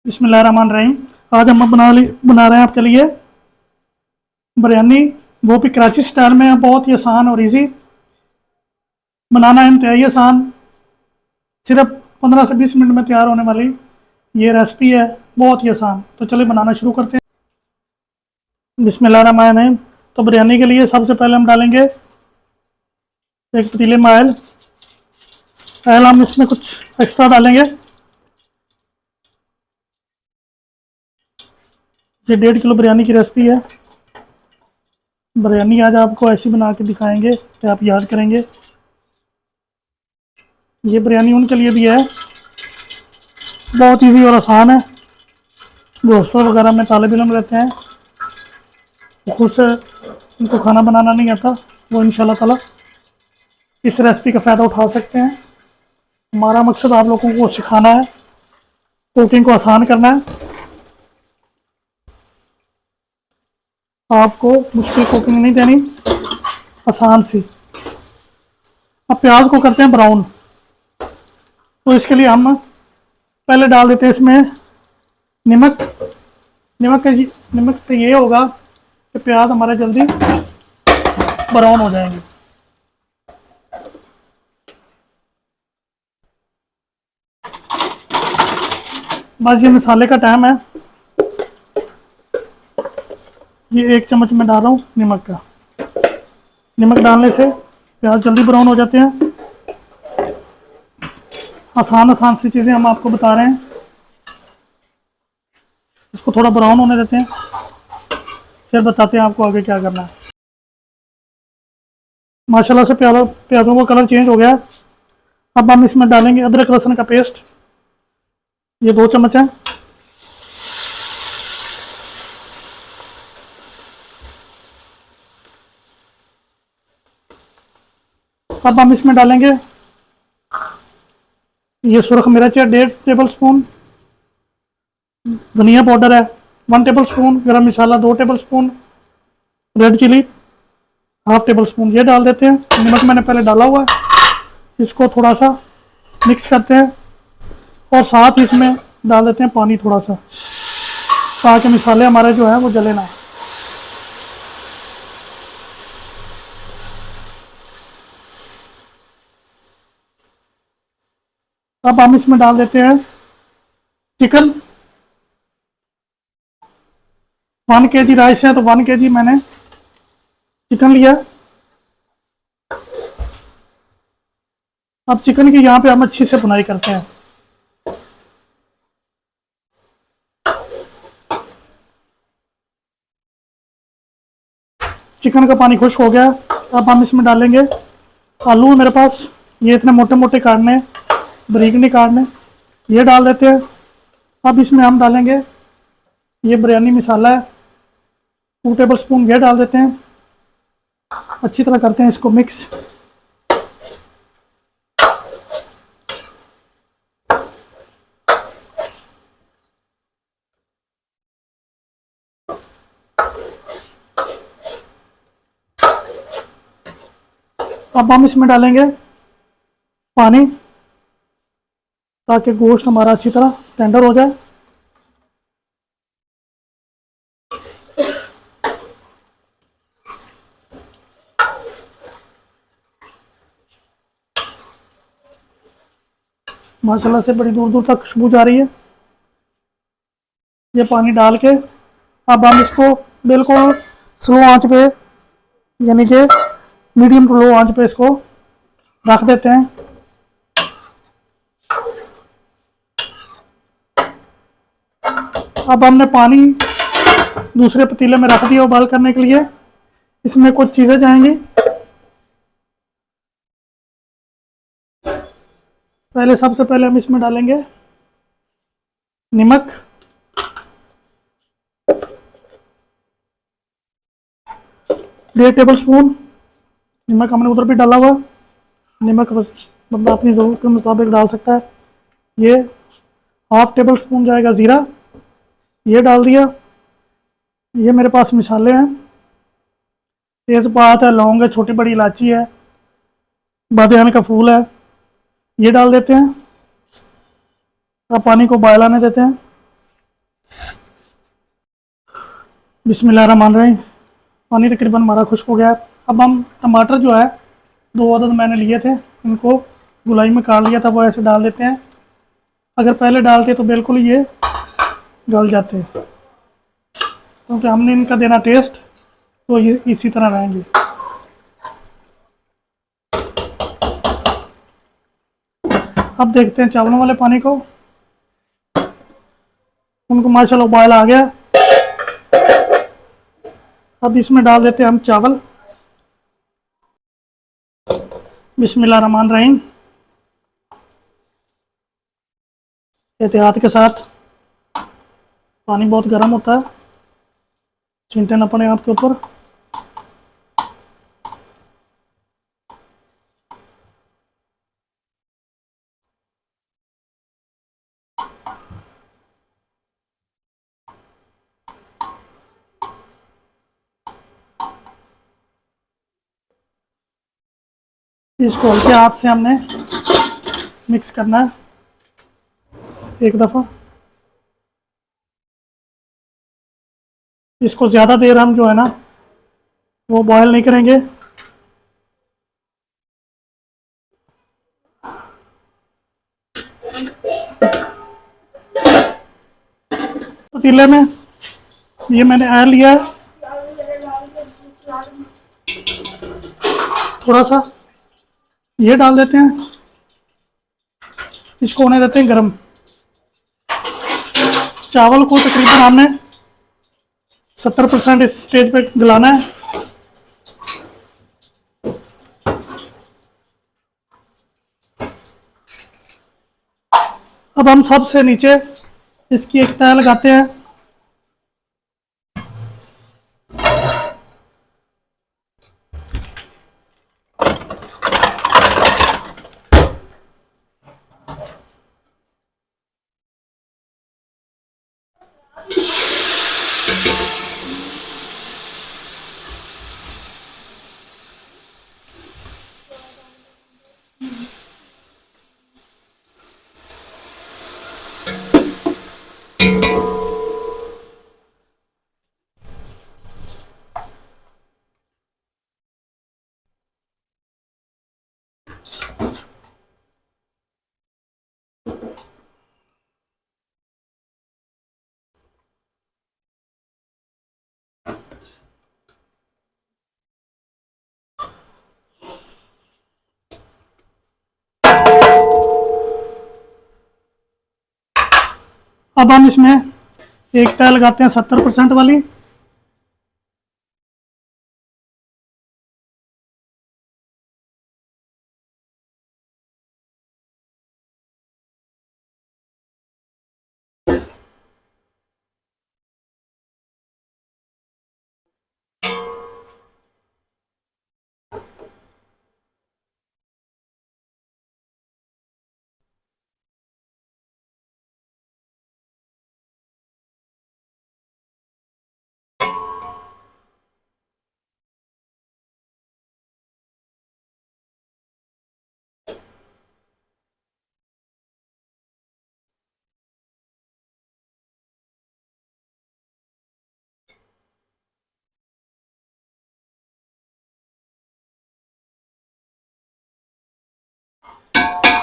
बिस्मिल्लाहिर्रहमानिर्रहीम। आज हम बना रहे हैं आपके लिए बिरयानी, वो भी कराची स्टाइल में। बहुत ही आसान और इजी बनाना है, इंतहाई आसान। सिर्फ 15 से 20 मिनट में तैयार होने वाली ये रेसिपी है, बहुत ही आसान। तो चलिए बनाना शुरू करते हैं। बिस्मिल्लाहिर्रहमानिर्रहीम। तो बिरयानी के लिए सबसे पहले हम डालेंगे एक पतीले में ऑयल। हम इसमें कुछ एक्स्ट्रा डालेंगे। ये 1.5 किलो बिरयानी की रेसिपी है। बिरयानी आज आपको ऐसी बना के दिखाएंगे कि आप याद करेंगे। ये बिरयानी उनके लिए भी है, बहुत इजी और आसान है। जो हॉस्टल वगैरह में तालिब इल्म रहते हैं, वो खुद से उनको खाना बनाना नहीं आता, वो इंशाल्लाह ताला इस रेसिपी का फ़ायदा उठा सकते हैं। हमारा मकसद आप लोगों को सिखाना है, कुकिंग को आसान करना है। आपको मुश्किल कुकिंग नहीं देनी, आसान सी। अब प्याज को करते हैं ब्राउन। तो इसके लिए हम पहले डाल देते हैं इसमें नमक। नमक से ये होगा कि प्याज हमारे जल्दी ब्राउन हो जाएंगे। बस ये मसाले का टाइम है। ये 1 चम्मच में डाल रहा हूँ नमक का। नमक डालने से प्याज जल्दी ब्राउन हो जाते हैं। आसान सी चीज़ें हम आपको बता रहे हैं। इसको थोड़ा ब्राउन होने देते हैं, फिर बताते हैं आपको आगे क्या करना है। माशाल्लाह से प्याजों का कलर चेंज हो गया। अब हम इसमें डालेंगे अदरक लहसुन का पेस्ट। ये 2 चम्मच है। अब हम इसमें डालेंगे ये सुरख मिर्च है 1.5 टेबल स्पून। धनिया पाउडर है 1 tablespoon. Garam masala 2 tablespoon. Red chilli 1/2 tablespoon. ये डाल देते हैं। नमक मैंने पहले डाला हुआ है। इसको थोड़ा सा मिक्स करते हैं और साथ ही इसमें डाल देते हैं पानी थोड़ा सा, ताकि मसाले हमारे जो है वो जले ना। अब हम इसमें डाल देते हैं चिकन। 1 kg राइस है तो 1 kg मैंने चिकन लिया। अब चिकन की यहाँ पे हम अच्छी से भुनाई करते हैं। चिकन का पानी खुश्क हो गया। अब हम इसमें डालेंगे आलू है मेरे पास। ये इतने मोटे मोटे काटने, बारीक नहीं काटने। ये डाल देते हैं। अब इसमें हम डालेंगे ये बिरयानी मसाला है 2 टेबल स्पून। ये डाल देते हैं। अच्छी तरह करते हैं इसको मिक्स। अब हम इसमें डालेंगे पानी, ताकि गोश्त हमारा अच्छी तरह टेंडर हो जाए। माशाल्लाह से बड़ी दूर दूर तक खुशबू जा रही है। ये पानी डाल के अब हम इसको बिल्कुल स्लो आंच पे, यानी कि मीडियम टू लो आंच पे इसको रख देते हैं। अब हमने पानी दूसरे पतीले में रख दिया उबाल करने के लिए। इसमें कुछ चीज़ें जाएंगी। सबसे पहले हम इसमें डालेंगे नमक। डेढ़ टेबल स्पून नमक हमने उधर भी डाला हुआ। नमक बस बंदा अपनी ज़रूरत के मुताबिक डाल सकता है। ये 1/2 टेबल स्पून जाएगा ज़ीरा, ये डाल दिया। ये मेरे पास मसाले हैं, तेज़पात है, लौंग है, छोटी बड़ी इलायची है, बादियान का फूल है, ये डाल देते हैं। अब पानी को बॉयल आने देते हैं। बिस्मिल्लाहिर्रहमानिर्रहीम। पानी तकरीबन हमारा खुश्क हो गया। अब हम टमाटर जो है 2 अदद मैंने लिए थे, इनको गुलाई में काट लिया था, वो ऐसे डाल देते हैं। अगर पहले डालते तो बिल्कुल ये गल जाते, क्योंकि हमने इनका देना टेस्ट, तो ये इसी तरह रहेंगे। अब देखते हैं चावलों वाले पानी को, उनको माशाल्लाह उबाल आ गया। अब इसमें डाल देते हैं हम चावल। बिस्मिल्लाहिर्रहमानिर्रहीम। एहतियात के साथ, पानी बहुत गर्म होता है, छींटे न पड़े आपके ऊपर। इसको हल्के हाथ से हमने मिक्स करना है एक दफ़ा। इसको ज़्यादा देर हम जो है ना वो बॉयल नहीं करेंगे। पतीले में ये मैंने आयल लिया है, थोड़ा सा ये डाल देते हैं, इसको होने देते हैं गरम। चावल को तकरीबन हमने 70% इस स्टेज पे गलाना है। अब हम सबसे नीचे इसकी एक तह लगाते हैं। अब हम इसमें एक तह लगाते हैं 70% वाली।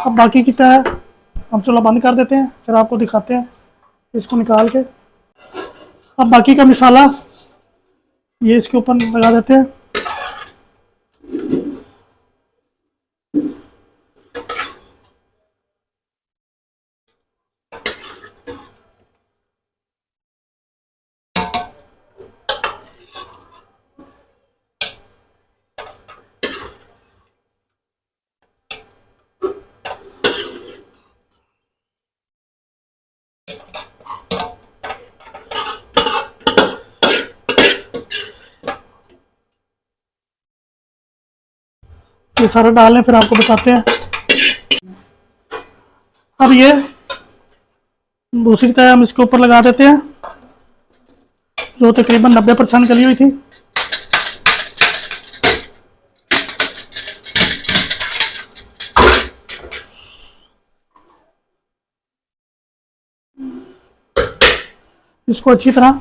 अब बाकी की तह हम चूल्हा बंद कर देते हैं, फिर आपको दिखाते हैं इसको निकाल के। अब बाकी का मसाला ये इसके ऊपर लगा देते हैं। ये सारा डाल लें, फिर आपको बताते हैं। अब ये दूसरी तरह हम इसके ऊपर लगा देते हैं, जो तकरीबन 90% गली हुई थी। इसको अच्छी तरह